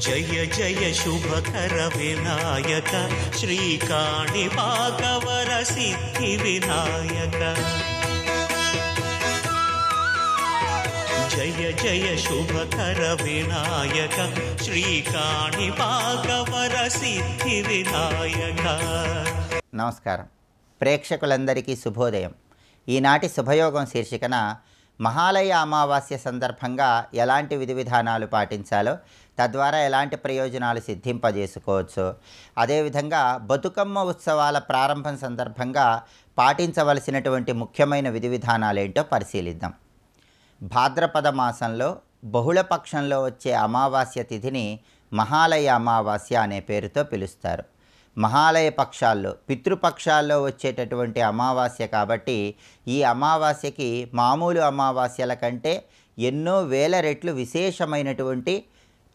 జయ జయ శుభకర వినాయక శ్రీకాణిపాకవర సిద్ధి వినాయక జయ జయ శుభకర వినాయక శ్రీకాణిపాకవర సిద్ధి వినాయక. నమస్కారం ప్రేక్షకులందరికీ శుభోదయం. ఈనాటి శుభయోగం శీర్షికన మహాలయ అమావాస్య సందర్భంగా ఎలాంటి విధి విధానాలు పాటించాలో, తద్వారా ఎలాంటి ప్రయోజనాలు సిద్ధింపజేసుకోవచ్చు, అదేవిధంగా బతుకమ్మ ఉత్సవాల ప్రారంభం సందర్భంగా పాటించవలసినటువంటి ముఖ్యమైన విధి విధానాలేంటో పరిశీలిద్దాం. భాద్రపద మాసంలో బహుళపక్షంలో వచ్చే అమావాస్య తిథిని మహాలయ అమావాస్య అనే పేరుతో పిలుస్తారు. మహాలయ పక్షాల్లో పితృపక్షాల్లో వచ్చేటటువంటి అమావాస్య కాబట్టి ఈ అమావాస్యకి మామూలు అమావాస్యల కంటే ఎన్నో వేల రెట్లు విశేషమైనటువంటి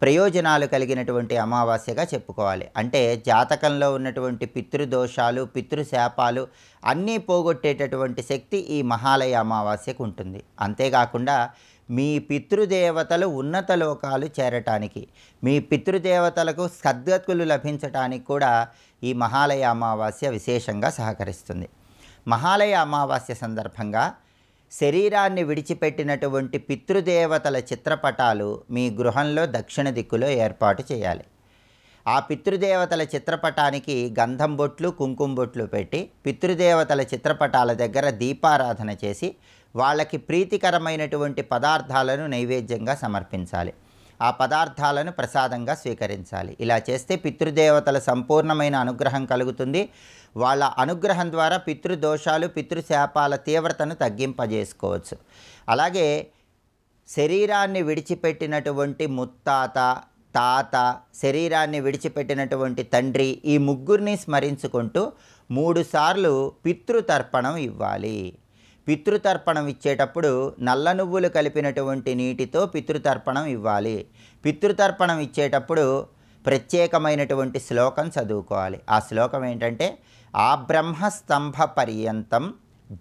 ప్రయోజనాలు కలిగినటువంటి అమావాస్యగా చెప్పుకోవాలి. అంటే జాతకంలో ఉన్నటువంటి పితృదోషాలు పితృశాపాలు అన్నీ పోగొట్టేటటువంటి శక్తి ఈ మహాలయ అమావాస్యకు ఉంటుంది. అంతేకాకుండా మీ పితృదేవతలు ఉన్నత లోకాలు చేరటానికి, మీ పితృదేవతలకు సద్గతులు లభించటానికి కూడా ఈ మహాలయ అమావాస్య విశేషంగా సహకరిస్తుంది. మహాలయ అమావాస్య సందర్భంగా శరీరాన్ని విడిచిపెట్టినటువంటి పితృదేవతల చిత్రపటాలు మీ గృహంలో దక్షిణ దిక్కులో ఏర్పాటు చేయాలి. ఆ పితృదేవతల చిత్రపటానికి గంధం బొట్లు కుంకుమ బొట్లు పెట్టి పితృదేవతల చిత్రపటాల దగ్గర దీపారాధన చేసి వాళ్ళకి ప్రీతికరమైనటువంటి పదార్థాలను నైవేద్యంగా సమర్పించాలి. ఆ పదార్థాలను ప్రసాదంగా స్వీకరించాలి. ఇలా చేస్తే పితృదేవతల సంపూర్ణమైన అనుగ్రహం కలుగుతుంది. వాళ్ళ అనుగ్రహం ద్వారా పితృదోషాలు పితృశాపాల తీవ్రతను తగ్గింపజేసుకోవచ్చు. అలాగే శరీరాన్ని విడిచిపెట్టినటువంటి ముత్తాత, తాత, శరీరాన్ని విడిచిపెట్టినటువంటి తండ్రి, ఈ ముగ్గురిని స్మరించుకుంటూ 3 సార్లు పితృతర్పణం ఇవ్వాలి. పితృతర్పణం ఇచ్చేటప్పుడు నల్ల నువ్వులు కలిపినటువంటి నీటితో పితృతర్పణం ఇవ్వాలి. పితృతర్పణం ఇచ్చేటప్పుడు ప్రత్యేకమైనటువంటి శ్లోకం చదువుకోవాలి. ఆ శ్లోకం ఏంటంటే ఆ బ్రహ్మస్తంభ పర్యంతం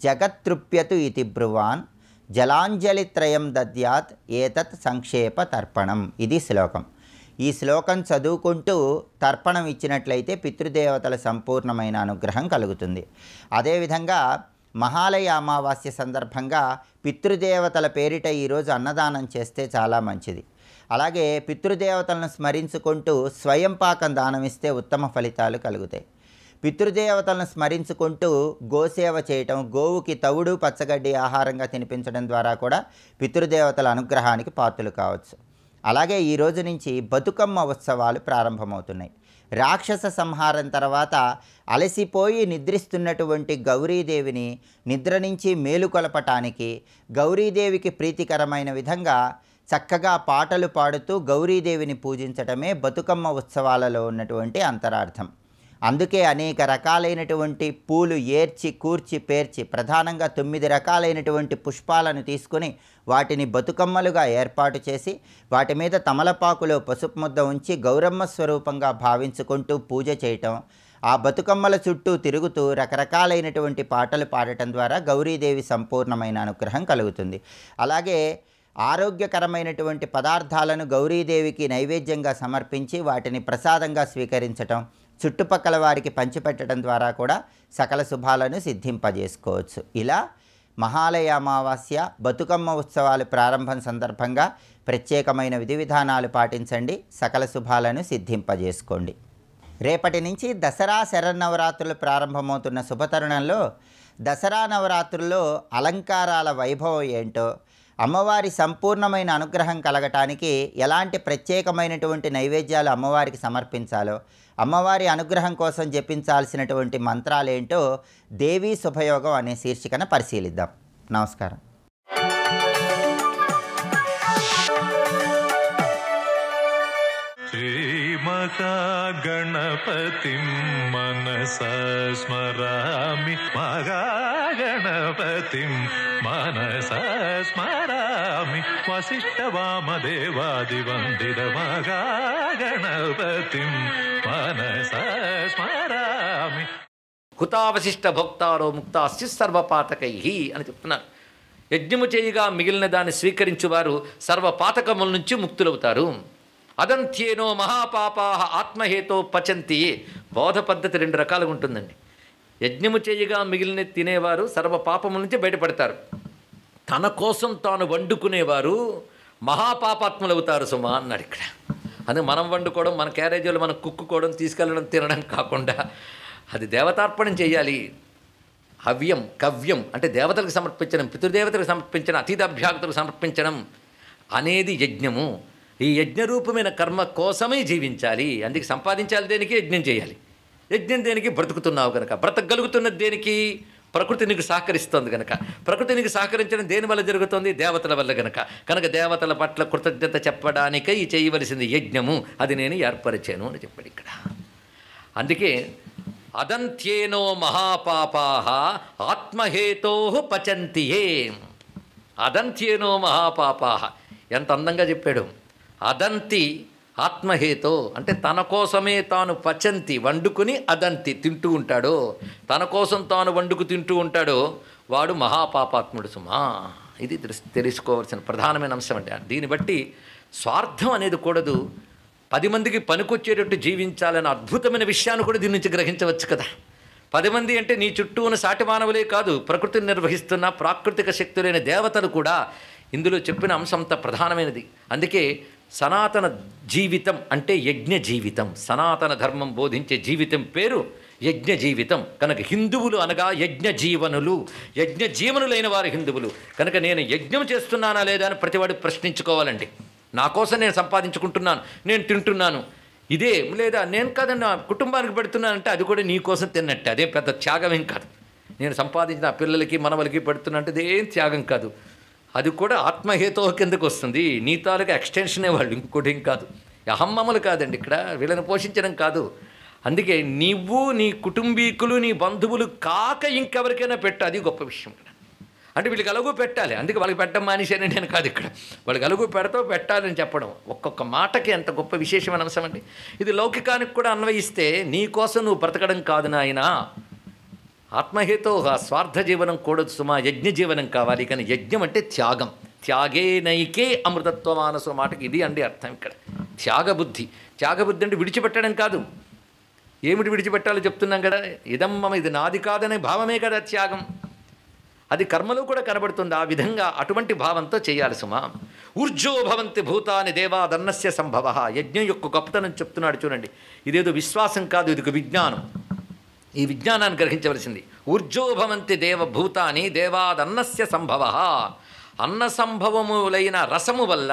జగత్తృప్యతు ఇతి బ్రువాన్ జలాంజలిత్రయం దద్యాత్ ఏతత్ సంక్షేప తర్పణం. ఇది శ్లోకం. ఈ శ్లోకం చదువుకుంటూ తర్పణం ఇచ్చినట్లయితే పితృదేవతల సంపూర్ణమైన అనుగ్రహం కలుగుతుంది. అదేవిధంగా మహాలయ అమావాస్య సందర్భంగా పితృదేవతల పేరిట ఈరోజు అన్నదానం చేస్తే చాలా మంచిది. అలాగే పితృదేవతలను స్మరించుకుంటూ స్వయం పాకం దానం ఇస్తే ఉత్తమ ఫలితాలు కలుగుతాయి. పితృదేవతలను స్మరించుకుంటూ గోసేవ చేయటం, గోవుకి తవుడు పచ్చగడ్డి ఆహారంగా తినిపించడం ద్వారా కూడా పితృదేవతల అనుగ్రహానికి పాత్రలు కావచ్చు. అలాగే ఈ రోజు నుంచి బతుకమ్మ ఉత్సవాలు ప్రారంభమవుతున్నాయి. రాక్షస సంహారం తర్వాత అలసిపోయి నిద్రిస్తున్నటువంటి గౌరీదేవిని నిద్ర నుంచి మేలుకొలపటానికి, గౌరీదేవికి ప్రీతికరమైన విధంగా చక్కగా పాటలు పాడుతూ గౌరీదేవిని పూజించటమే బతుకమ్మ ఉత్సవాలలో ఉన్నటువంటి అంతరార్థం. అందుకే అనేక రకాలైనటువంటి పూలు ఏర్చి కూర్చి పేర్చి ప్రధానంగా 9 రకాలైనటువంటి పుష్పాలను తీసుకుని వాటిని బతుకమ్మలుగా ఏర్పాటు చేసి వాటి మీద తమలపాకులో పసుపు ముద్ద ఉంచి గౌరమ్మ స్వరూపంగా భావించుకుంటూ పూజ చేయటం, ఆ బతుకమ్మల చుట్టూ తిరుగుతూ రకరకాలైనటువంటి పాటలు పాడటం ద్వారా గౌరీదేవి సంపూర్ణమైన అనుగ్రహం కలుగుతుంది. అలాగే ఆరోగ్యకరమైనటువంటి పదార్థాలను గౌరీదేవికి నైవేద్యంగా సమర్పించి వాటిని ప్రసాదంగా స్వీకరించటం, చుట్టుపక్కల వారికి పంచిపెట్టడం ద్వారా కూడా సకల శుభాలను సిద్ధింపజేసుకోవచ్చు. ఇలా మహాలయ అమావాస్య బతుకమ్మ ఉత్సవాలు ప్రారంభం సందర్భంగా ప్రత్యేకమైన విధి విధానాలు పాటించండి, సకల శుభాలను సిద్ధింపజేసుకోండి. రేపటి నుంచి దసరా శరన్నవరాత్రులు ప్రారంభమవుతున్న శుభతరుణంలో దసరా నవరాత్రుల్లో అలంకారాల వైభవం ఏంటో, అమ్మవారి సంపూర్ణమైన అనుగ్రహం కలగటానికి ఎలాంటి ప్రత్యేకమైనటువంటి నైవేద్యాలు అమ్మవారికి సమర్పించాలో, అమ్మవారి అనుగ్రహం కోసం జపించాల్సినటువంటి మంత్రాలేంటో దేవీ శుభయోగం అనే శీర్షికన పరిశీలిద్దాం. నమస్కారం. గణపతిం మనసా స్మరామి మహాగణపతిం మనసా స్మరామి వసిష్ఠవామదేవాదివందిత మహాగణపతిం మనసా స్మరామి. హుతావశిష్ట భోక్తారో ముక్తాస్య సర్వపాతకై అని చెప్తున్నారు. యజ్ఞము చేయగా మిగిలిన దాన్ని స్వీకరించువారు సర్వపాతకముల నుంచి ముక్తులవుతారు. అదంత్యేనో మహాపాపా ఆత్మహేతో పచంతి. బోధ పద్ధతి 2 రకాలుగా ఉంటుందండి. యజ్ఞము చేయగా మిగిలిన తినేవారు సర్వ పాపముల నుంచి బయటపడతారు. తన కోసం తాను వండుకునేవారు మహాపాపాత్ములు అవుతారు సుమా అన్నాడు ఇక్కడ. అది మనం వండుకోవడం, మన క్యారేజీలు మనం కుక్కుకోవడం, తీసుకెళ్ళడం, తినడం కాకుండా అది దేవతార్పణం చేయాలి. హవ్యం కవ్యం అంటే దేవతలకు సమర్పించడం, పితృదేవతలకు సమర్పించడం, అతిథభ్యాగతులకు సమర్పించడం అనేది యజ్ఞము. ఈ యజ్ఞరూపమైన కర్మ కోసమే జీవించాలి. అందుకే సంపాదించాలి దేనికి? యజ్ఞం చేయాలి. యజ్ఞం దేనికి? బ్రతుకుతున్నావు కనుక. బ్రతకగలుగుతున్నది దేనికి? ప్రకృతి నీకు సహకరిస్తుంది కనుక. ప్రకృతి నీకు సహకరించడం దేనివల్ల జరుగుతుంది? దేవతల వల్ల కనుక. కనుక దేవతల పట్ల కృతజ్ఞత చెప్పడానికై చేయవలసింది యజ్ఞము. అది నేను ఏర్పరిచాను అని చెప్పాడు ఇక్కడ. అందుకే అదంత్యేనో మహాపాపాః ఆత్మహేతో పచంతియే. అదంత్యేనో మహాపాపాః ఎంత అందంగా చెప్పాడు. అదంతి ఆత్మహేతో అంటే తన కోసమే తాను పచంతి వండుకుని అదంతి తింటూ ఉంటాడో, తన కోసం తాను వండుకు తింటూ ఉంటాడో వాడు మహాపాపాత్ముడు సుమా. ఇది తెలుసుకోవాల్సిన ప్రధానమైన అంశం అండి. దీన్ని బట్టి స్వార్థం అనేది కూడదు. 10 మందికి పనికొచ్చేటట్టు జీవించాలనే అద్భుతమైన విషయాన్ని కూడా దీని నుంచి గ్రహించవచ్చు కదా. 10 మంది అంటే నీ చుట్టూ ఉన్న సాటి మానవులే కాదు, ప్రకృతిని నిర్వహిస్తున్న ప్రాకృతిక శక్తులైన దేవతలు కూడా ఇందులో చెప్పిన అంశం అంత ప్రధానమైనది. అందుకే సనాతన జీవితం అంటే యజ్ఞ జీవితం. సనాతన ధర్మం బోధించే జీవితం పేరు యజ్ఞ జీవితం. కనుక హిందువులు అనగా యజ్ఞ జీవనులు, యజ్ఞ జీవనులైన వారు హిందువులు. కనుక నేను యజ్ఞం చేస్తున్నానా లేదా అని ప్రతివాడు ప్రశ్నించుకోవాలండి. నా కోసం నేను సంపాదించుకుంటున్నాను, నేను తింటున్నాను, ఇదే లేదా నేను కాదని నా కుటుంబానికి పెడుతున్నానంటే అది కూడా నీ కోసం తిన్నట్టే. అదే పెద్ద త్యాగమేం కాదు. నేను సంపాదించిన పిల్లలకి మనవలకి పెడుతున్నా అంటే అదేం త్యాగం కాదు. అది కూడా ఆత్మహేతో కిందకు వస్తుంది. నీ తాలూకా ఎక్స్టెన్షనే వాళ్ళు, ఇంకోటి ఏం కాదు. అహమ్మములు కాదండి ఇక్కడ, వీళ్ళని పోషించడం కాదు. అందుకే నీవు నీ కుటుంబీకులు నీ బంధువులు కాక ఇంకెవరికైనా పెట్టు, అది గొప్ప విషయం ఇక్కడ. అంటే వీళ్ళకి అలుగు పెట్టాలి, అందుకే వాళ్ళకి పెట్టడం మానేశాను నేను కాదు ఇక్కడ. వాళ్ళకి అలుగు పెడతావు పెట్టాలని చెప్పడం ఒక్కొక్క మాటకి ఎంత గొప్ప విశేషమైన అంశం అండి. ఇది లౌకికానికి కూడా అన్వయిస్తే నీ కోసం నువ్వు బ్రతకడం కాదు నాయనా, ఆత్మహేతో స్వార్థ జీవనం కూడదు సుమా, యజ్ఞ జీవనం కావాలి. కానీ యజ్ఞం అంటే త్యాగం. త్యాగే నైకే అమృతత్వ మానసు మాటకి ఇది అండి అర్థం ఇక్కడ. త్యాగబుద్ధి. త్యాగబుద్ధి అంటే విడిచిపెట్టడం కాదు. ఏమిటి విడిచిపెట్టాలో చెప్తున్నాం కదా. ఇదమ్మమ ఇది నాది కాదనే భావమే కదా త్యాగం. అది కర్మలో కూడా కనబడుతుంది. ఆ విధంగా అటువంటి భావంతో చేయాలి సుమా. ఊర్జో భవంతి భూతాని దేవాదన్నస్య సంభవ. యజ్ఞం యొక్క గొప్పతనం చెప్తున్నాడు చూడండి. ఇదేదో విశ్వాసం కాదు, ఇది ఒక విజ్ఞానం. ఈ విజ్ఞానాన్ని గ్రహించవలసింది. ఊర్జో భవంతి దేవభూతాని దేవాదన్నస్య సంభవ. అన్న సంభవములైన రసము వల్ల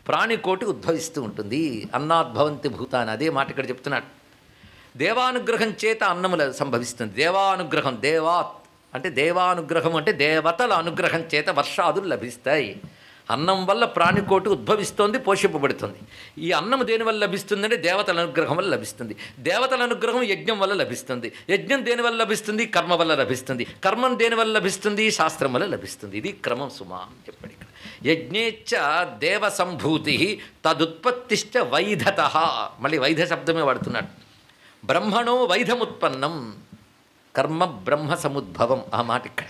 ప్రాణికోటి ఉద్భవిస్తూ ఉంటుంది. అన్నాద్భవంతి భూతాని, అదే మాట ఇక్కడ చెప్తున్నాడు. దేవానుగ్రహం చేత అన్నముల సంభవిస్తుంది. దేవానుగ్రహం, దేవాత్ అంటే దేవానుగ్రహం అంటే దేవతల అనుగ్రహం చేత వర్షాదులు లభిస్తాయి. అన్నం వల్ల ప్రాణికోటి ఉద్భవిస్తోంది, పోషింపబడుతుంది. ఈ అన్నం దేనివల్ల లభిస్తుందంటే దేవతల అనుగ్రహం వల్ల లభిస్తుంది. దేవతల అనుగ్రహం యజ్ఞం వల్ల లభిస్తుంది. యజ్ఞం దేనివల్ల లభిస్తుంది? కర్మ వల్ల లభిస్తుంది. కర్మం దేనివల్ల లభిస్తుంది? శాస్త్రం వల్ల లభిస్తుంది. ఇది క్రమం సుమా అని చెప్పాడు ఇక్కడ. యజ్ఞేచ్చ దేవ సంభూతి తదుత్పత్తిశ్చ వైధత. మళ్ళీ వైధ శబ్దమే వాడుతున్నాడు. బ్రహ్మణో వైధముత్పన్నం కర్మ బ్రహ్మ సముద్భవం. ఆ మాట ఇక్కడ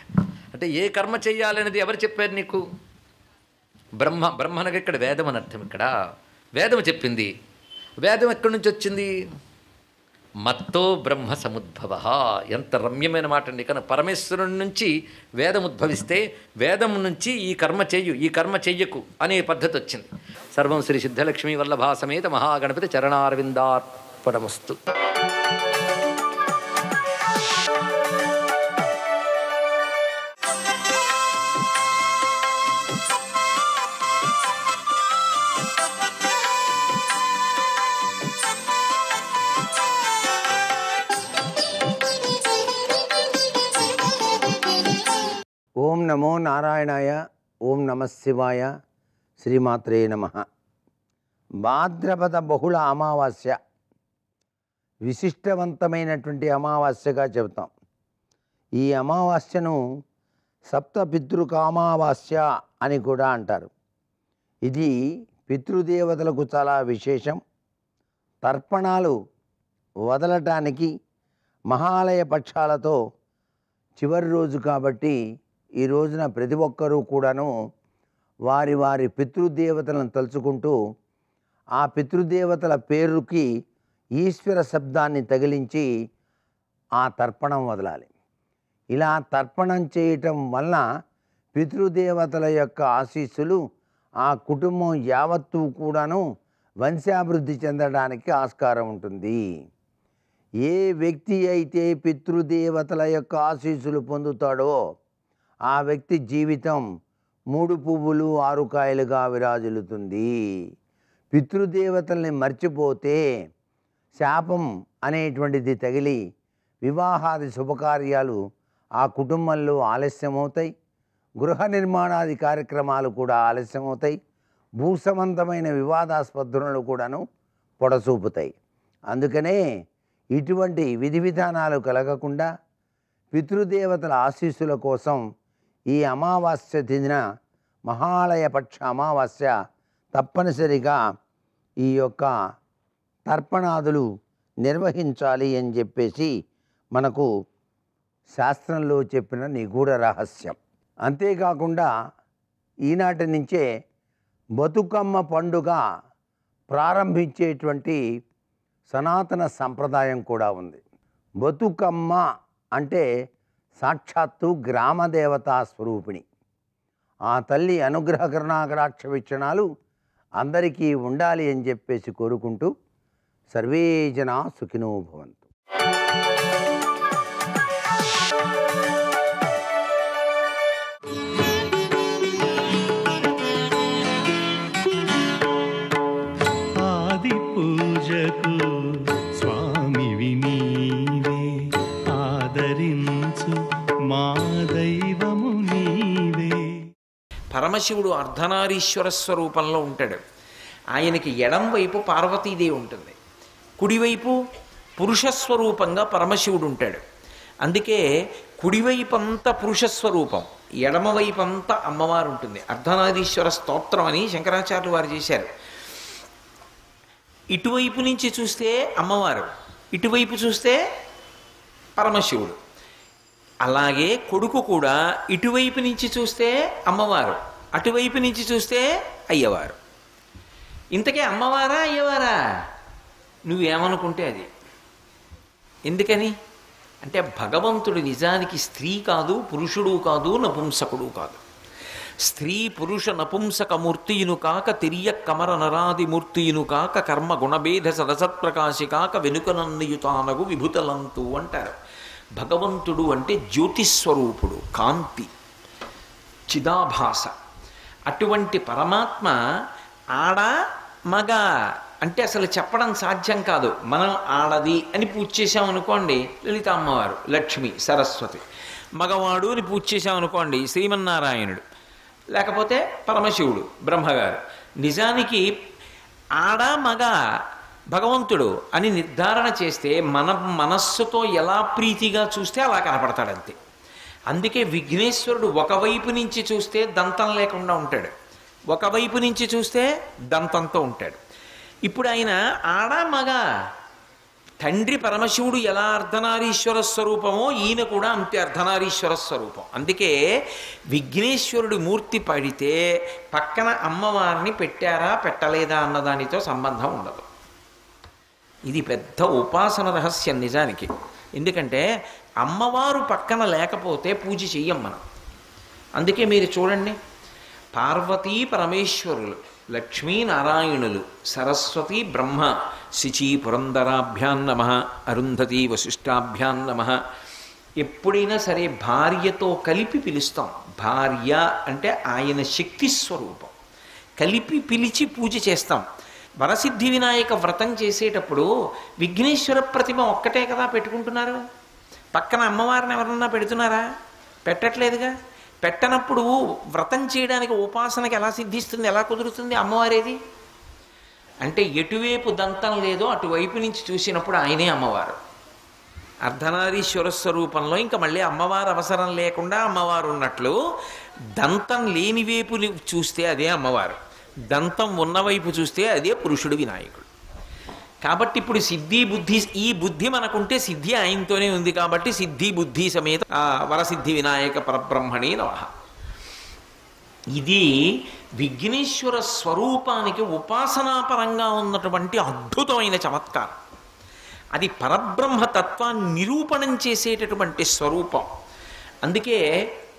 అంటే ఏ కర్మ చేయాలనేది ఎవరు చెప్పారు నీకు? బ్రహ్మ. బ్రహ్మనగా ఇక్కడ వేదం అని అర్థం. ఇక్కడ వేదం చెప్పింది. వేదం ఎక్కడి నుంచి వచ్చింది? మత్తో బ్రహ్మ సముద్భవ. ఎంత రమ్యమైన మాట అండి. కానీ పరమేశ్వరుని నుంచి వేదం ఉద్భవిస్తే వేదం నుంచి ఈ కర్మ చెయ్యు, ఈ కర్మ చెయ్యకు అనే పద్ధతి వచ్చింది. సర్వం శ్రీ సిద్ధలక్ష్మీ వల్లభా సమేత మహాగణపతి చరణారవిందార్పణమస్తు. ఓం నమో నారాయణాయ. ఓం నమ శివాయ. శ్రీమాత్రే నమ. భాద్రపద బహుళ అమావాస్య విశిష్టవంతమైనటువంటి అమావాస్యగా చెబుతాం. ఈ అమావాస్యను సప్తపితృకామావాస్య అని కూడా అంటారు. ఇది పితృదేవతలకు చాలా విశేషం. తర్పణాలు వదలటానికి మహాలయ పక్షాలతో చివరి రోజు కాబట్టి ఈ రోజున ప్రతి ఒక్కరూ కూడాను వారి వారి పితృదేవతలను తలుచుకుంటూ ఆ పితృదేవతల పేరుకి ఈశ్వర శబ్దాన్ని తగిలించి ఆ తర్పణం వదలాలి. ఇలా తర్పణం చేయటం వలన పితృదేవతల యొక్క ఆశీస్సులు ఆ కుటుంబం యావత్తు కూడాను వంశాభివృద్ధి చెందడానికి ఆస్కారం ఉంటుంది. ఏ వ్యక్తి అయితే పితృదేవతల యొక్క ఆశీస్సులు పొందుతాడో ఆ వ్యక్తి జీవితం 3 పువ్వులు 6 కాయలుగా విరాజిల్లుతుంది. పితృదేవతల్ని మర్చిపోతే శాపం అనేటువంటిది తగిలి వివాహాది శుభకార్యాలు ఆ కుటుంబంలో ఆలస్యమవుతాయి. గృహ నిర్మాణాది కార్యక్రమాలు కూడా ఆలస్యమవుతాయి. భూసంబంధమైన వివాదాస్పదలు కూడాను పొడసూపుతాయి. అందుకనే ఇటువంటి విధి విధానాలు కలగకుండా పితృదేవతల ఆశీస్సుల కోసం ఈ అమావాస్య తిథిన మహాలయ పక్ష అమావాస్య తప్పనిసరిగా ఈ యొక్క తర్పణాదులు నిర్వహించాలి అని చెప్పేసి మనకు శాస్త్రంలో చెప్పిన నిగూఢ రహస్యం. అంతేకాకుండా ఈనాటి నుంచే బతుకమ్మ పండుగ ప్రారంభించేటువంటి సనాతన సంప్రదాయం కూడా ఉంది. బతుకమ్మ అంటే సాక్షాత్తు గ్రామదేవతా స్వరూపిణి. ఆ తల్లి అనుగ్రహ కరుణాకటాక్ష వీక్షణాలు అందరికీ ఉండాలి అని చెప్పేసి కోరుకుంటూ సర్వే జనా సుఖినో భవంతు. ఆది పూజకు స్వామివి నీవే, ఆదరించు మా దైవము నీవే. పరమశివుడు అర్ధనారీశ్వర స్వరూపంలో ఉంటాడు. ఆయనకి ఎడం వైపు పార్వతీదేవి ఉంటుంది, కుడివైపు పురుషస్వరూపంగా పరమశివుడు ఉంటాడు. అందుకే కుడివైపంతా పురుషస్వరూపం, ఎడమవైపంతా అమ్మవారు ఉంటుంది. అర్ధనారీశ్వర స్తోత్రం అని శంకరాచార్యులు వారు చేశారు. ఇటువైపు నుంచి చూస్తే అమ్మవారు, ఇటువైపు చూస్తే పరమశివుడు. అలాగే కొడుకు కూడా ఇటువైపు నుంచి చూస్తే అమ్మవారు, అటువైపు నుంచి చూస్తే అయ్యవారు. ఇంతకీ అమ్మవారా అయ్యవారా? నువ్వేమనుకుంటే అది. ఎందుకని అంటే భగవంతుడు నిజానికి స్త్రీ కాదు, పురుషుడు కాదు, నపుంసకుడు కాదు. స్త్రీ పురుష నపుంసకమూర్తియును కాక తిరియ కమర నరాది మూర్తియును కాక కర్మ గుణభేద సరసత్ప్రకాశి కాక వెనుకనన్నియుతానగు విభుతలంతు అంటారు. భగవంతుడు అంటే జ్యోతిస్వరూపుడు, కాంతి, చిదాభాస. అటువంటి పరమాత్మ ఆడ మగ అంటే అసలు చెప్పడం సాధ్యం కాదు. మనం ఆడది అని పూజ చేసామనుకోండి లలిత అమ్మవారు, లక్ష్మి, సరస్వతి. మగవాడు అని పూజ చేసామనుకోండి శ్రీమన్నారాయణుడు, లేకపోతే పరమశివుడు, బ్రహ్మగారు. నిజానికి ఆడ మగ భగవంతుడు అని నిర్ధారణ చేస్తే మన మనస్సుతో ఎలా ప్రీతిగా చూస్తే అలా కనపడతాడంతే. అందుకే విఘ్నేశ్వరుడు ఒకవైపు నుంచి చూస్తే దంతం లేకుండా ఉంటాడు, ఒకవైపు నుంచి చూస్తే దంతంతో ఉంటాడు. ఇప్పుడు ఆయన ఆడ మగ, తండ్రి పరమశివుడు ఎలా అర్ధనారీశ్వర స్వరూపమో ఈయన కూడా అంతే అర్ధనారీశ్వర స్వరూపం. అందుకే విఘ్నేశ్వరుడి మూర్తి పడితే పక్కన అమ్మవారిని పెట్టారా పెట్టలేదా అన్నదానితో సంబంధం ఉండదు. ఇది పెద్ద ఉపాసన రహస్యం నిజానికి. ఎందుకంటే అమ్మవారు పక్కన లేకపోతే పూజ చెయ్యం మనం. అందుకే మీరు చూడండి, పార్వతీ పరమేశ్వరులు, లక్ష్మీనారాయణులు, సరస్వతి బ్రహ్మ, శిచీ పురంధరాభ్యాం నమః, అరుంధతీ వశిష్టాభ్యాం నమః. ఎప్పుడైనా సరే భార్యతో కలిపి పిలుస్తాం. భార్య అంటే ఆయన శక్తి స్వరూపం, కలిపి పిలిచి పూజ చేస్తాం. వరసిద్ధి వినాయక వ్రతం చేసేటప్పుడు విఘ్నేశ్వర ప్రతిమ ఒక్కటే కదా పెట్టుకుంటున్నారు, పక్కన అమ్మవారిని ఎవరన్నా పెడుతున్నారా? పెట్టట్లేదుగా. పెట్టనప్పుడు వ్రతం చేయడానికి ఉపాసనకి ఎలా సిద్ధిస్తుంది, ఎలా కుదురుతుంది అమ్మవారేది? అంటే ఎటువైపు దంతం లేదో అటువైపు నుంచి చూసినప్పుడు ఆయనే అమ్మవారు. అర్ధనారీశ్వర స్వరూపంలో ఇంకా మళ్ళీ అమ్మవారు అవసరం లేకుండా అమ్మవారు ఉన్నట్లు, దంతం లేని వైపు చూస్తే అదే అమ్మవారు, దంతం ఉన్నవైపు చూస్తే అదే పురుషుడు వినాయకుడు. కాబట్టి ఇప్పుడు సిద్ధి బుద్ధి, ఈ బుద్ధి మనకుంటే సిద్ధి ఆయనతోనే ఉంది. కాబట్టి సిద్ధి బుద్ధి సమేత వరసిద్ధి వినాయక పరబ్రహ్మణే నమః. ఇది విఘ్నేశ్వర స్వరూపానికి ఉపాసనాపరంగా ఉన్నటువంటి అద్భుతమైన చమత్కారం. అది పరబ్రహ్మతత్వాన్ని నిరూపణం చేసేటటువంటి స్వరూపం. అందుకే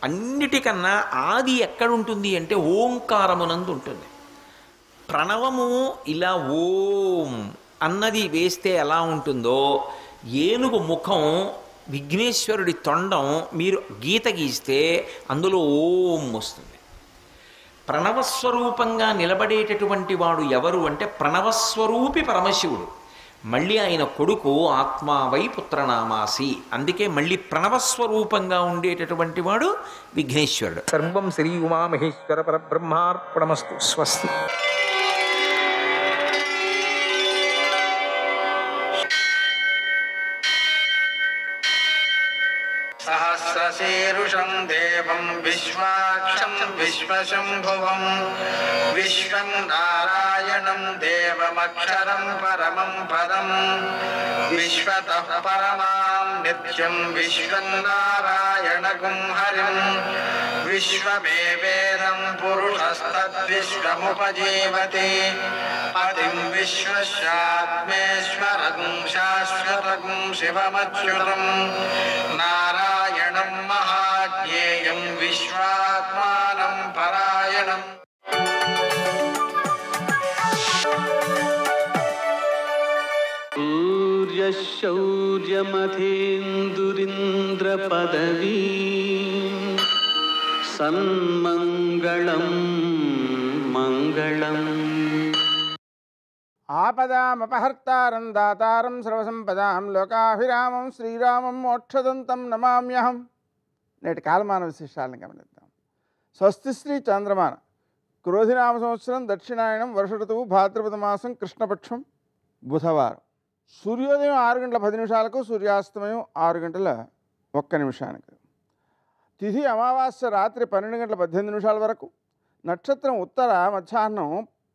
అన్నిటికన్నా ఆది ఎక్కడుంటుంది అంటే ఓంకారమునందు ఉంటుంది. ప్రణవము ఇలా ఓం అన్నది వేస్తే ఎలా ఉంటుందో, ఏనుగు ముఖం, విఘ్నేశ్వరుడి తొండం మీరు గీత గీస్తే అందులో ఓం వస్తుంది. ప్రణవస్వరూపంగా నిలబడేటటువంటి వాడు ఎవరు అంటే ప్రణవస్వరూపి పరమశివుడు. మళ్ళీ ఆయన కొడుకు ఆత్మావై పుత్రనామాసి. అందుకే మళ్ళీ ప్రణవస్వరూపంగా ఉండేటటువంటి వాడు విఘ్నేశ్వరుడు. సర్వం శ్రీ ఉమామహేశ్వర పరబ్రహ్మార్పణమస్తు. స్వస్తి. సహస్రశీరుషం దేవం విశ్వాక్షం విశ్వశంభువం విశ్వం నారాయణం దేవమక్షరం పరమం పదం విశ్వతః పరమాం నిత్యం విశ్వం నారాయణగుం హరిం విశ్వమేవేదం పురుషస్తద్విశ్వముపజీవతి పతిం విశ్వస్యాత్మేశ్వరం శాశ్వతం శివమచ్యుతం నారాయణం మహాజ్ఞేయం విశ్వాత్మానం పరాయణం. శౌర్యమథేందురింద్రపదవీ సన్మంగళం మంగళం. ఆపదామపహర్తారం దాతారం సర్వసంపదాం లోకాభిరామం శ్రీరామం మోక్షదంతం నమామ్యహం. నేటి కాలమాన విశేషాలను గమనిద్దాం. స్వస్తి శ్రీ చంద్రమాన క్రోధినామ సంవత్సరం దక్షిణాయనం వర్ష ఋతువు భాద్రపద మాసం కృష్ణపక్షం బుధవారం. సూర్యోదయం 6:10 సూర్యాస్తమయం 6:01. తిథి అమావాస్య రాత్రి 12:18 వరకు. నక్షత్రం ఉత్తర మధ్యాహ్నం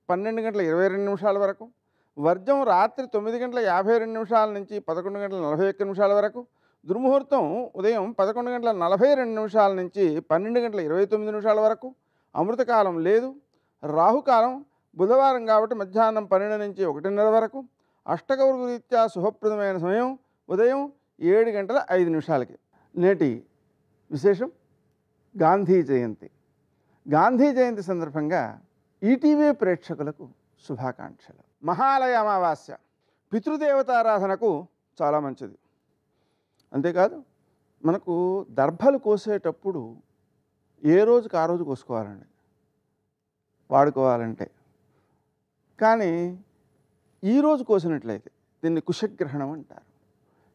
12:22 వరకు. వర్జం రాత్రి 9:52 నుంచి 11:41 వరకు. దుర్ముహూర్తం ఉదయం 11:42 నుంచి 12:29 వరకు. అమృతకాలం లేదు. రాహుకాలం బుధవారం కాబట్టి మధ్యాహ్నం 12 నుంచి 1:30 వరకు. అష్టకౌర్గు రీత్యా శుభప్రదమైన సమయం ఉదయం 7:05. నేటి విశేషం గాంధీ జయంతి. గాంధీ జయంతి సందర్భంగా ఈటీవీ ప్రేక్షకులకు శుభాకాంక్షలు. మహాలయ అమావాస్య పితృదేవతారాధనకు చాలా మంచిది. అంతేకాదు మనకు దర్భలు కోసేటప్పుడు ఏ రోజుకి ఆ రోజు కోసుకోవాలండి వాడుకోవాలంటే. కానీ ఈరోజు కోసినట్లయితే దీన్ని కుశగ్రహణం అంటారు.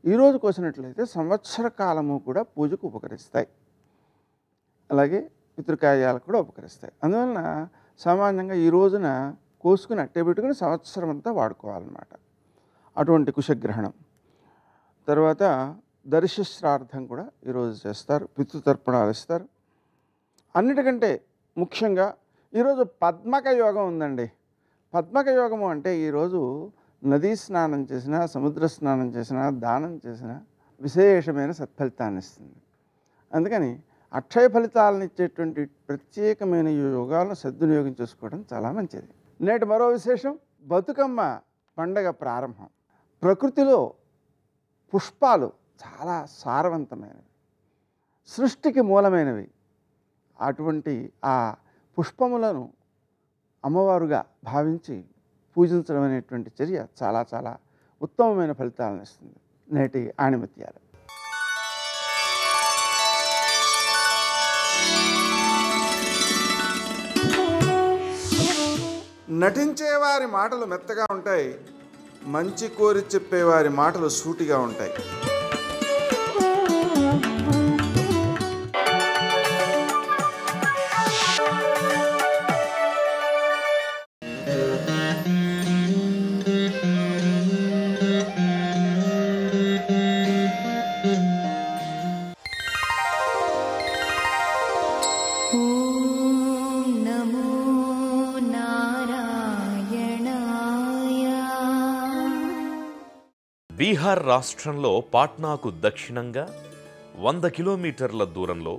ఈరోజు కోసినట్లయితే సంవత్సర కాలము కూడా పూజకు ఉపకరిస్తాయి, అలాగే పితృకార్యాలకు కూడా ఉపకరిస్తాయి. అందువలన సామాన్యంగా ఈ రోజున కోసుకుని అట్టే పెట్టుకుని సంవత్సరం అంతా వాడుకోవాలన్నమాట. అటువంటి కుశగ్రహణం. తర్వాత దర్శశ్రార్థం కూడా ఈరోజు చేస్తారు, పితృతర్పణాలు ఇస్తారు. అన్నిటికంటే ముఖ్యంగా ఈరోజు పద్మక యోగం ఉందండి. పద్మక యోగము అంటే ఈరోజు నదీ స్నానం చేసినా, సముద్ర స్నానం చేసినా, దానం చేసినా విశేషమైన సత్ఫలితాన్ని ఇస్తుంది. అందుకని అక్షయ ఫలితాలను ఇచ్చేటువంటి ప్రత్యేకమైన యోగాలను సద్వినియోగం చేసుకోవడం చాలా మంచిది. నేటి మరో విశేషం బతుకమ్మ పండగ ప్రారంభం. ప్రకృతిలో పుష్పాలు చాలా సారవంతమైనవి, సృష్టికి మూలమైనవి. అటువంటి ఆ పుష్పములను అమ్మవారుగా భావించి పూజించడం అనేటువంటి చర్య చాలా చాలా ఉత్తమమైన ఫలితాలను ఇస్తుంది. నేటి ఆణిముత్యాలు. నటించేవారి మాటలు మెత్తగా ఉంటాయి, మంచి కోరి చెప్పేవారి మాటలు సూటిగా ఉంటాయి. బీహార్ రాష్ట్రంలో పాట్నాకు దక్షిణంగా 100 కిలోమీటర్ల దూరంలో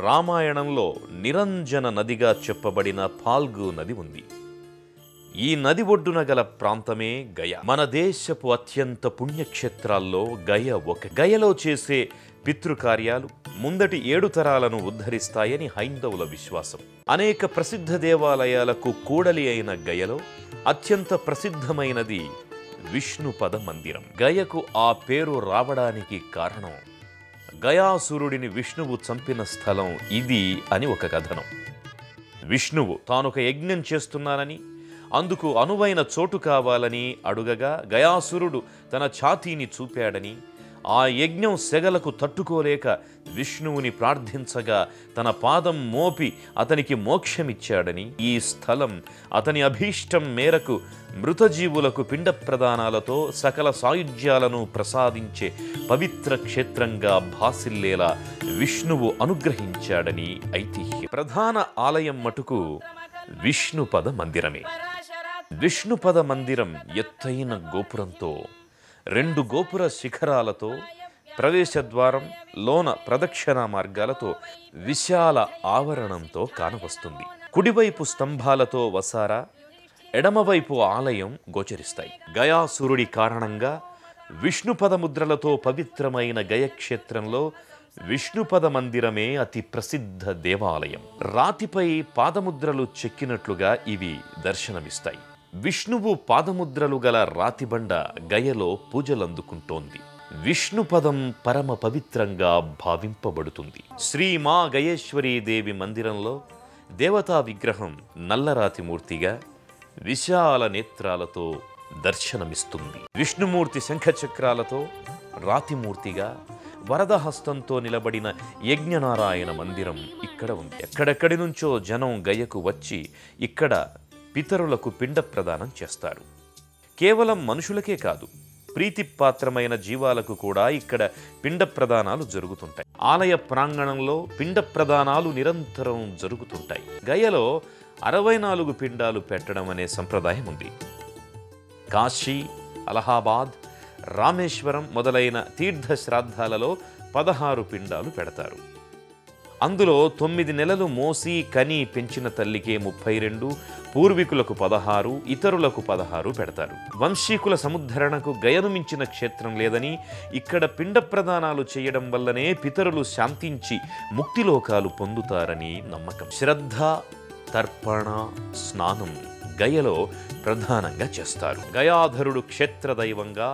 రామాయణంలో నిరంజన నదిగా చెప్పబడిన ఫాల్గు నది ఉంది. ఈ నది ఒడ్డున గల ప్రాంతమే గయ. మన దేశపు అత్యంత పుణ్యక్షేత్రాల్లో గయ ఒక. గయలో చేసే పితృకార్యాలు ముందటి 7 తరాలను ఉద్ధరిస్తాయని హైందవుల విశ్వాసం. అనేక ప్రసిద్ధ దేవాలయాలకు కూడలి అయిన గయలో అత్యంత ప్రసిద్ధమైనది విష్ణుపద మందిరం. గయకు ఆ పేరు రావడానికి కారణం గయాసురుడిని విష్ణువు చంపిన స్థలం ఇది అని ఒక కథనం. విష్ణువు తానొక యజ్ఞం చేస్తున్నానని, అందుకు అనువైన చోటు కావాలని అడుగగా గయాసురుడు తన ఛాతీని చూపాడని, ఆ యజ్ఞం సెగలకు తట్టుకోలేక విష్ణువుని ప్రార్థించగా తన పాదం మోపి అతనికి మోక్షమిచ్చాడని, ఈ స్థలం అతని అభీష్టం మేరకు మృతజీవులకు పిండ ప్రదానాలతో సకల సాయుధ్యాలను ప్రసాదించే పవిత్ర క్షేత్రంగా భాసిల్లేలా విష్ణువు అనుగ్రహించాడని ఐతిహ్యం. ప్రధాన ఆలయం మటుకు విష్ణుపద మందిరమే. విష్ణుపద మందిరం ఎత్తైన గోపురంతో, 2 గోపుర శిఖరాలతో, ప్రవేశద్వారం, లోన ప్రదక్షిణా మార్గాలతో, విశాల ఆవరణంతో కానవస్తుంది. కుడివైపు స్తంభాలతో వసారా, ఎడమవైపు ఆలయం గోచరిస్తాయి. గయాసురుడి కారణంగా విష్ణుపద ముద్రలతో పవిత్రమైన గయక్షేత్రంలో విష్ణుపద మందిరమే అతి ప్రసిద్ధ దేవాలయం. రాతిపై పాదముద్రలు చెక్కినట్లుగా ఇవి దర్శనమిస్తాయి. విష్ణువు పాదముద్రలు గల రాతిబండ గయలో పూజలందుకుంటోంది. విష్ణుపదం పరమ పవిత్రంగా భావింపబడుతుంది. శ్రీ మా గయేశ్వరీ దేవి మందిరంలో దేవతా విగ్రహం నల్లరాతి మూర్తిగా విశాల నేత్రాలతో దర్శనమిస్తుంది. విష్ణుమూర్తి శంఖచక్రాలతో రాతిమూర్తిగా వరదహస్తంతో నిలబడిన యజ్ఞనారాయణ మందిరం ఇక్కడ ఉంది. ఎక్కడెక్కడి నుంచో జనం గయకు వచ్చి ఇక్కడ పితరులకు పిండ ప్రదానం చేస్తారు. కేవలం మనుషులకే కాదు, ప్రీతిపాత్రమైన జీవాలకు కూడా ఇక్కడ పిండ ప్రదానాలు జరుగుతుంటాయి. ఆలయ ప్రాంగణంలో పిండ ప్రదానాలు నిరంతరం జరుగుతుంటాయి. గయలో 64 పిండాలు పెట్టడం అనే సంప్రదాయం ఉంది. కాశీ, అలహాబాద్, రామేశ్వరం మొదలైన తీర్థ శ్రాద్ధాలలో 16 పిండాలు పెడతారు. అందులో 9 నెలలు మోసి కని పెంచిన తల్లికే 32, పూర్వీకులకు 16, ఇతరులకు 16 పెడతారు. వంశీకుల సముద్ధరణకు గయను మించిన క్షేత్రం లేదని, ఇక్కడ పిండ ప్రదానాలు చేయడం వల్లనే పితరులు శాంతించి ముక్తిలోకాలు పొందుతారని నమ్మకం. శ్రద్ధ, తర్పణ, స్నానం గయలో ప్రధానంగా చేస్తారు. గయాధరుడు క్షేత్రదైవంగా,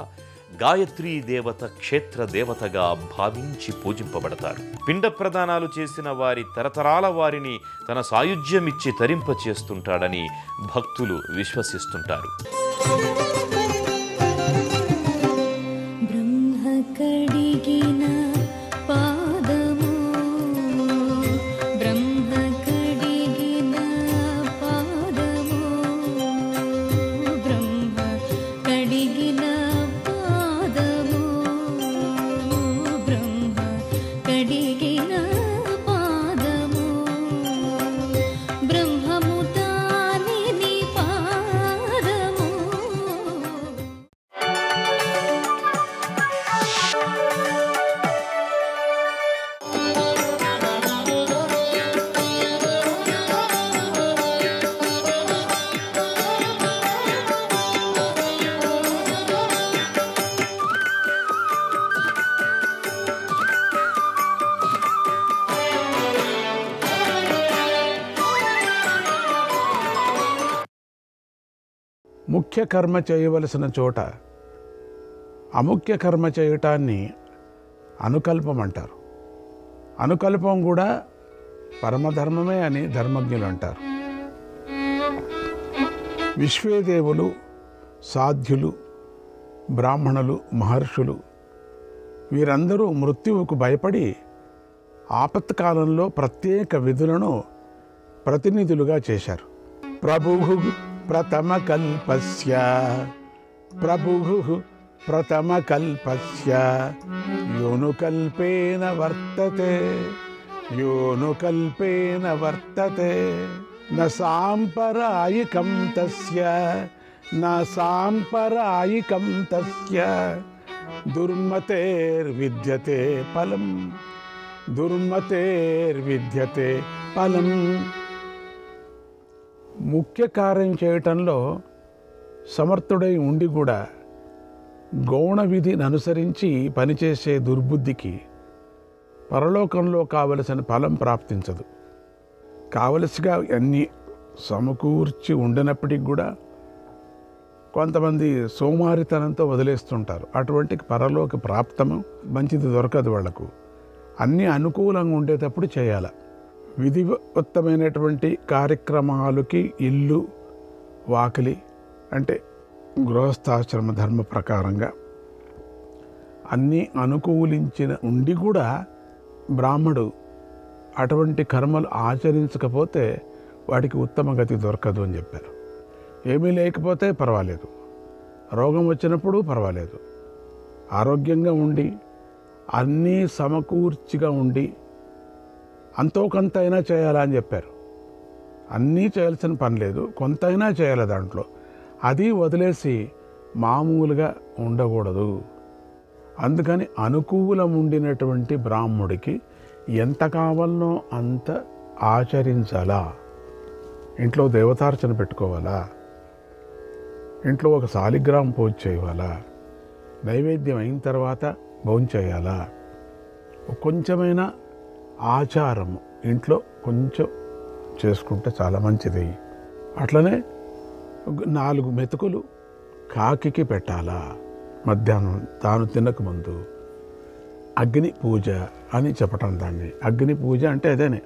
గాయత్రీ దేవత క్షేత్ర దేవతగా భావించి పూజింపబడతారు. పిండ ప్రదానాలు చేసిన వారి తరతరాల వారిని తన సాయుధ్యమిచ్చి తరింప చేస్తుంటాడని భక్తులు విశ్వసిస్తుంటారు. ముఖ్య కర్మ చేయవలసిన చోట అముఖ్య కర్మ చేయటాన్ని అనుకల్పం అంటారు. అనుకల్పం కూడా పరమధర్మమే అని ధర్మజ్ఞులు అంటారు. విశ్వేదేవులు, సాధ్యులు, బ్రాహ్మణులు, మహర్షులు వీరందరూ మృత్యువుకు భయపడి ఆపత్కాలంలో ప్రత్యేక విధులను ప్రతినిధులుగా చేశారు. ప్రభుః ప్రథమకల్పస్య యోనుకల్పేన వర్తతే న సాంపరాయికం తస్య దుర్మతేర్విద్యతే ఫలం దుర్మతేర్విద్యతే ఫలం. ముఖ్య కార్యం చేయటంలో సమర్థుడై ఉండి కూడా గౌణ విధిని అనుసరించి పనిచేసే దుర్బుద్ధికి పరలోకంలో కావలసిన ఫలం ప్రాప్తించదు. కావలసిగా అన్నీ సమకూర్చి ఉండినప్పటికి కూడా కొంతమంది సోమారితనంతో వదిలేస్తుంటారు. అటువంటి పరలోక ప్రాప్తము మంచిది దొరకదు వాళ్లకు. అన్నీ అనుకూలంగా ఉండేటప్పుడు చేయాలి. విధివత్తమైనటువంటి కార్యక్రమాలకి ఇల్లు వాకిలి అంటే గృహస్థాశ్రమ ధర్మ ప్రకారంగా అన్నీ అనుకూలించిన ఉండి కూడా బ్రాహ్మడు అటువంటి కర్మలు ఆచరించకపోతే వాడికి ఉత్తమ గతి దొరకదు అని చెప్పారు. ఏమీ లేకపోతే పర్వాలేదు, రోగం వచ్చినప్పుడు పర్వాలేదు, ఆరోగ్యంగా ఉండి అన్నీ సమకూర్చిగా ఉండి అంతో కొంత అయినా చేయాలా అని చెప్పారు. అన్నీ చేయాల్సిన పని లేదు, కొంతైనా చేయాలి దాంట్లో. అది వదిలేసి మామూలుగా ఉండకూడదు. అందుకని అనుకూలం ఉండినటువంటి బ్రాహ్మడికి ఎంత కావాలనో అంత ఆచరించాలా. ఇంట్లో దేవతార్చన పెట్టుకోవాలా, ఇంట్లో ఒక శాలిగ్రామం పూజ చేయాలా, నైవేద్యం అయిన తర్వాత భోంచేయాలా, కొంచెమైనా ఆచారము ఇంట్లో కొంచెం చేసుకుంటే చాలా మంచిది. అట్లనే 4 మెతుకులు కాకికి పెట్టాలా మధ్యాహ్నం తాను తినకముందు. అగ్ని పూజ అని చెప్పటం దాన్ని. అగ్ని పూజ అంటే అదేనే.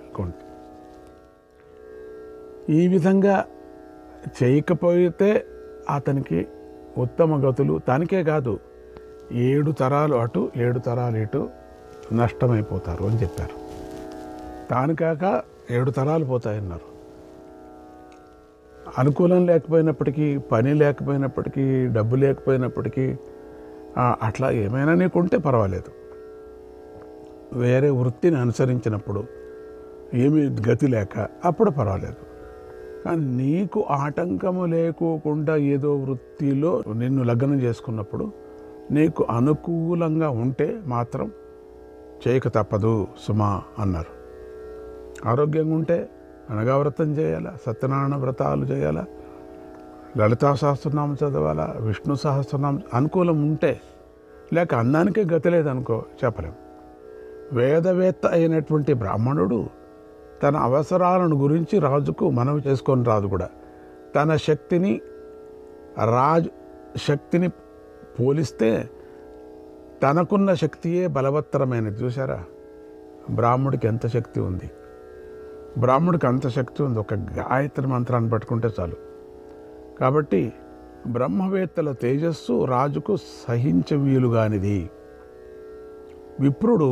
ఈ విధంగా చేయకపోతే అతనికి ఉత్తమ గతులు, తనకే కాదు 7 తరాలు అటు 7 తరాలు ఇటు నష్టమైపోతారు అని చెప్పారు. తాను కాక 7 తరాలు పోతాయన్నారు. అనుకూలం లేకపోయినప్పటికీ, పని లేకపోయినప్పటికీ, డబ్బు లేకపోయినప్పటికీ, అట్లా ఏమైనా నీకుంటే పర్వాలేదు. వేరే వృత్తిని అనుసరించినప్పుడు ఏమీ గతి లేక అప్పుడు పర్వాలేదు. కానీ నీకు ఆటంకము లేకోకుండా ఏదో వృత్తిలో నిన్ను లగ్నం చేసుకున్నప్పుడు నీకు అనుకూలంగా ఉంటే మాత్రం చేయక తప్పదు సుమా అన్నారు. ఆరోగ్యంగా ఉంటే అనగా వ్రతం చేయాలా, సత్యనారాయణ వ్రతాలు చేయాలా, లలితా సహస్రనామం చదవాలా, విష్ణు సహస్రనామం అనుకూలం ఉంటే. లేక అన్నానికే గతి లేదనుకో చెప్పలేం. వేదవేత్త అయినటువంటి బ్రాహ్మణుడు తన అవసరాలను గురించి రాజుకు మనవి చేసుకొని రాదు కూడా. తన శక్తిని రాజు శక్తిని పోలిస్తే తనకున్న శక్తియే బలవత్తరమైనది. చూసారా బ్రాహ్మడికి ఎంత శక్తి ఉంది. బ్రాహ్మడికి అంత శక్తి ఉంది. ఒక గాయత్రి మంత్రాన్ని పట్టుకుంటే చాలు. కాబట్టి బ్రహ్మవేత్తల తేజస్సు రాజుకు సహించవీలుగానిది. విప్రుడు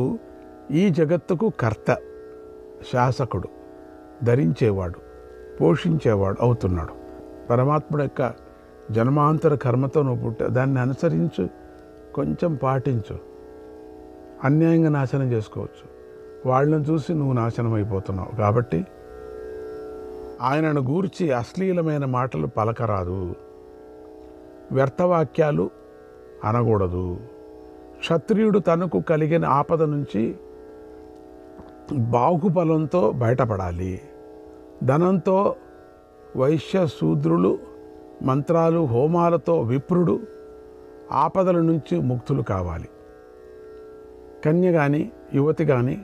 ఈ జగత్తుకు కర్త, శాసకుడు, ధరించేవాడు, పోషించేవాడు అవుతున్నాడు. పరమాత్ముడు యొక్క జన్మాంతర కర్మతో నువ్వు పుట్ట, దాన్ని అనుసరించు, కొంచెం పాటించు. అన్యాయంగా నాశనం చేసుకోవచ్చు. వాళ్ళని చూసి నువ్వు నాశనం అయిపోతున్నావు. కాబట్టి ఆయనను గూర్చి అశ్లీలమైన మాటలు పలకరాదు, వ్యర్థవాక్యాలు అనకూడదు. క్షత్రియుడు తనకు కలిగిన ఆపద నుంచి బాహుబలంతో బయటపడాలి. ధనంతో వైశ్య శూద్రులు, మంత్రాలు హోమాలతో విప్రుడు ఆపదల నుంచి ముక్తులు కావాలి. కన్య కానీ యువతి కానీ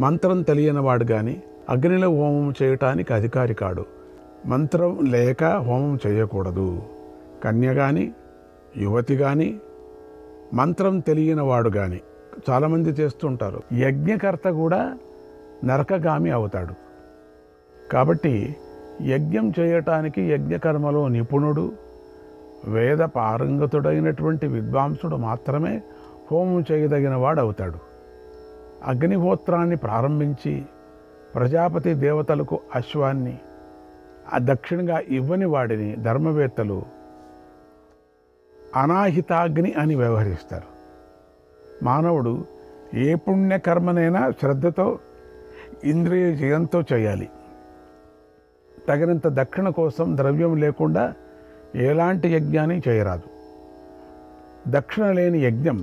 మంత్రం తెలియనివాడు కానీ అగ్నిలో హోమం చేయటానికి అధికారి కాడు. మంత్రం లేక హోమం చేయకూడదు. కన్య కానీ యువతి కానీ మంత్రం తెలియనివాడు కానీ చాలామంది చేస్తుంటారు. యజ్ఞకర్త కూడా నరకగామి అవుతాడు. కాబట్టి యజ్ఞం చేయటానికి యజ్ఞకర్మలో నిపుణుడు, వేద పారంగతుడైనటువంటి విద్వాంసుడు మాత్రమే హోమం చేయదగిన వాడు అవుతాడు. అగ్నిహోత్రాన్ని ప్రారంభించి ప్రజాపతి దేవతలకు అశ్వాన్ని దక్షిణగా ఇవ్వని వాడిని ధర్మవేత్తలు అనాహితాగ్ని అని వ్యవహరిస్తారు. మానవుడు ఏ పుణ్యకర్మనైనా శ్రద్ధతో ఇంద్రియ జయంతో చేయాలి. తగినంత దక్షిణ కోసం ద్రవ్యం లేకుండా ఎలాంటి యజ్ఞాన్ని చేయరాదు. దక్షిణ లేని యజ్ఞం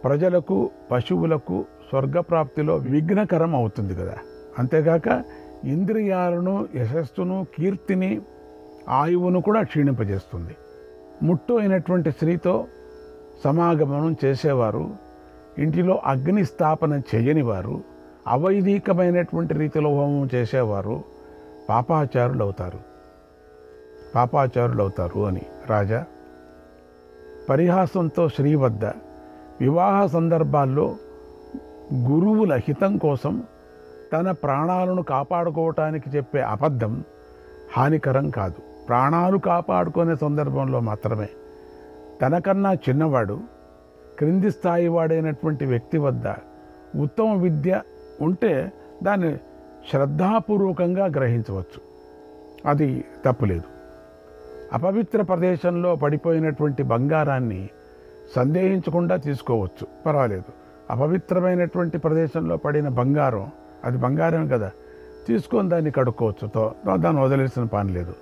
ప్రజలకు, పశువులకు, స్వర్గప్రాప్తిలో విఘ్నకరం అవుతుంది కదా. అంతేగాక ఇంద్రియాలను, యశస్సును, కీర్తిని, ఆయువును కూడా క్షీణింపజేస్తుంది. ముట్టు అయినటువంటి స్త్రీతో సమాగమనం చేసేవారు, ఇంటిలో అగ్ని స్థాపన చేయనివారు, అవైదికమైనటువంటి రీతిలో హోమం చేసేవారు పాపాచారులు అవుతారు అని రాజా. పరిహాసంతో స్త్రీ వద్ద వివాహ సందర్భాల్లో గురువుల హితం కోసం తన ప్రాణాలను కాపాడుకోవటానికి చెప్పే అబద్ధం హానికరం కాదు. ప్రాణాలు కాపాడుకునే సందర్భంలో మాత్రమే. తనకన్నా చిన్నవాడు, క్రింది స్థాయి వాడైనటువంటి వ్యక్తి వద్ద ఉత్తమ విద్య ఉంటే దాన్ని శ్రద్ధాపూర్వకంగా గ్రహించవచ్చు, అది తప్పులేదు. అపవిత్ర ప్రదేశంలో పడిపోయినటువంటి బంగారాన్ని సందేహించకుండా తీసుకోవచ్చు, పర్వాలేదు. అపవిత్రమైనటువంటి ప్రదేశంలో పడిన బంగారం, అది బంగారమే కదా, తీసుకొని దాన్ని కడుక్కోవచ్చు, దాన్ని వదిలేసిన పని లేదు.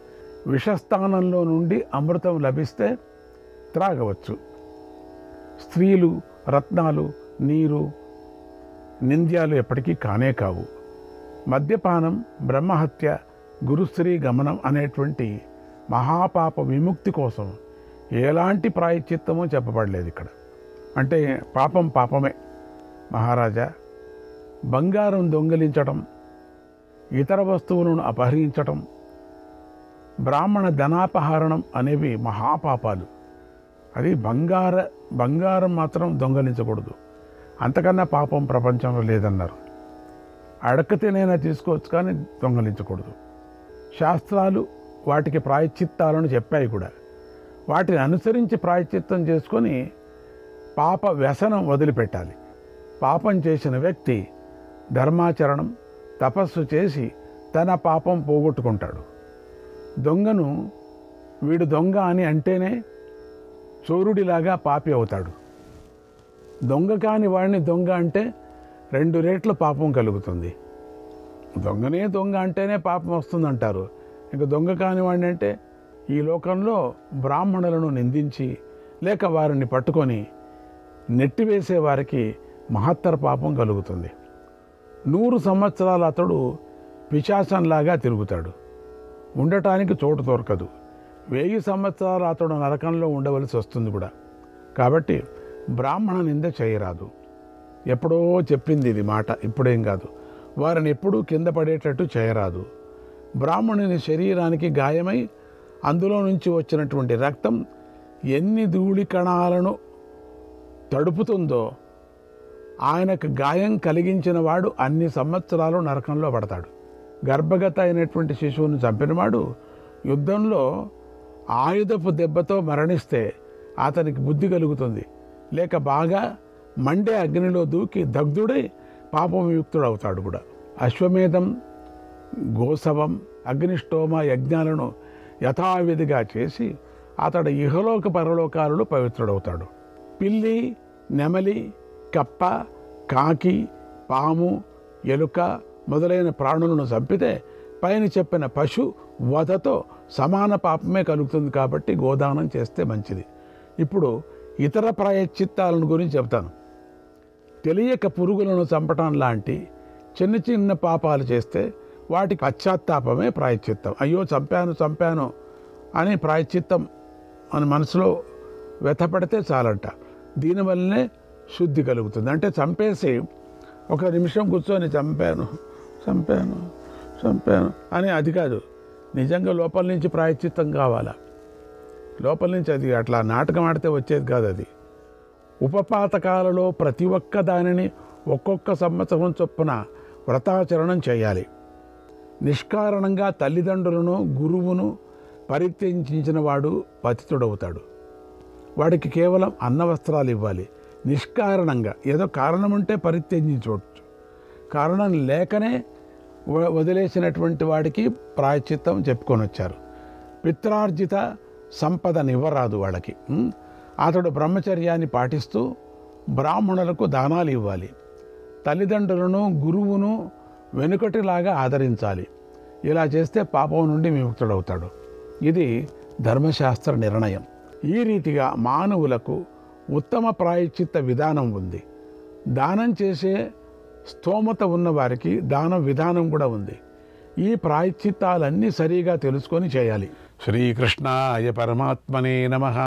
విషస్థానంలో నుండి అమృతం లభిస్తే త్రాగవచ్చు. స్త్రీలు, రత్నాలు, నీరు, నింద్యాలు ఎప్పటికీ కానే కావు. మద్యపానం, బ్రహ్మహత్య, గురుస్త్రీ గమనం అనేటువంటి మహాపాప విముక్తి కోసం ఎలాంటి ప్రాయశ్చిత్తమో చెప్పబడలేదు ఇక్కడ. అంటే పాపం పాపమే. మహారాజా, బంగారం దొంగిలించటం, ఇతర వస్తువులను అపహరించటం, బ్రాహ్మణ ధనాపహరణం అనేవి మహాపాపాలు. అది బంగారం మాత్రం దొంగలించకూడదు. అంతకన్నా పాపం ప్రపంచంలో లేదన్నారు. అడకతేనైనా తీసుకోవచ్చు కానీ దొంగలించకూడదు. శాస్త్రాలు వాటికి ప్రాయశ్చిత్తాలను చెప్పాయి కూడా. వాటిని అనుసరించి ప్రాయశ్చిత్తం చేసుకొని పాప వ్యసనం వదిలిపెట్టాలి. పాపం చేసిన వ్యక్తి ధర్మాచరణం, తపస్సు చేసి తన పాపం పోగొట్టుకుంటాడు. దొంగను వీడు దొంగ అని అంటేనే చోరుడిలాగా పాపి అవుతాడు. దొంగ కాని వాడిని దొంగ అంటే 2 రెట్లు పాపం కలుగుతుంది. దొంగనే దొంగ అంటేనే పాపం వస్తుందంటారు. ఇంకా దొంగ కాని వాడిని అంటే ఈ లోకంలో బ్రాహ్మణులను నిందించి లేక వారిని పట్టుకొని నెట్టివేసే వారికి మహత్తర పాపం కలుగుతుంది. 100 సంవత్సరాలు అతడు పిశాచంలాగా తిరుగుతాడు, ఉండటానికి చోటు దొరకదు. 1000 సంవత్సరాలు అతడు నరకంలో ఉండవలసి వస్తుంది కూడా. కాబట్టి బ్రాహ్మణ నింద చేయరాదు. ఎప్పుడో చెప్పింది ఇది మాట, ఇప్పుడేం కాదు. వారిని ఎప్పుడూ కింద పడేటట్టు చేయరాదు. బ్రాహ్మణుని శరీరానికి గాయమై అందులో నుంచి వచ్చినటువంటి రక్తం ఎన్ని ధూళి కణాలను తడుపుతుందో ఆయనకు గాయం కలిగించిన వాడు అన్ని సంవత్సరాలు నరకంలో పడతాడు. గర్భగత అయినటువంటి శిశువును చంపినవాడు యుద్ధంలో ఆయుధపు దెబ్బతో మరణిస్తే అతనికి బుద్ధి కలుగుతుంది. లేక బాగా మండే అగ్నిలో దూకి దగ్ధుడై పాపవియుక్తుడవుతాడు కూడా. అశ్వమేధం, గోసవం, అగ్నిష్టోమ యజ్ఞాలను యథావిధిగా చేసి అతడు ఇహలోక పరలోకాలలో పవిత్రుడవుతాడు. పిల్లి, నెమలి, కప్ప, కాకి, పాము, ఎలుక మొదలైన ప్రాణులను చంపితే పైన చెప్పిన పశు వధతో సమాన పాపమే కలుగుతుంది. కాబట్టి గోదానం చేస్తే మంచిది. ఇప్పుడు ఇతర ప్రాయశ్చిత్తాలను గురించి చెప్తాను. తెలియక పురుగులను చంపటం లాంటి చిన్న చిన్న పాపాలు చేస్తే వాటికి పశ్చాత్తాపమే ప్రాయశ్చిత్తం. అయ్యో చంపాను అని ప్రాయశ్చిత్తం అని మనసులో వ్యథపడితే చాలంట. దీనివల్లనే శుద్ధి కలుగుతుంది. అంటే చంపేసి 1 నిమిషం కూర్చొని చంపాను అని అది కాదు. నిజంగా లోపల నుంచి ప్రాయశ్చిత్తం కావాలా. లోపల నుంచి అది అట్లా నాటకం ఆడితే వచ్చేది కాదు. అది ఉపపాతకాలలో ప్రతి ఒక్క దానిని ఒక్కొక్క సంవత్సరం చొప్పున వ్రతాచరణం చేయాలి. నిష్కారణంగా తల్లిదండ్రులను, గురువును పరిత్యజించిన వాడు పతితుడవుతాడు. వాడికి కేవలం అన్నవస్త్రాలు ఇవ్వాలి. నిష్కారణంగా ఏదో కారణం ఉంటే పరిత్యజించవచ్చు. కారణం లేకనే వదిలేసినటువంటి వాడికి ప్రాయశ్చిత్తం చెప్పుకొని వచ్చారు. పిత్రార్జిత సంపదనివ్వరాదు వాళ్ళకి. అతడు బ్రహ్మచర్యాన్ని పాటిస్తూ బ్రాహ్మణులకు దానాలు ఇవ్వాలి. తల్లిదండ్రులను, గురువును వెనుకటిలాగా ఆదరించాలి. ఇలా చేస్తే పాపం నుండి విముక్తుడవుతాడు. ఇది ధర్మశాస్త్ర నిర్ణయం. ఈ రీతిగా మానవులకు ఉత్తమ ప్రాయశ్చిత్త విధానం ఉంది. దానం చేసే స్తోమత ఉన్నవారికి దానం విధానం కూడా ఉంది. ఈ ప్రాయశ్చిత్తాలన్నీ సరిగా తెలుసుకొని చేయాలి. శ్రీకృష్ణాయ పరమాత్మనే నమః.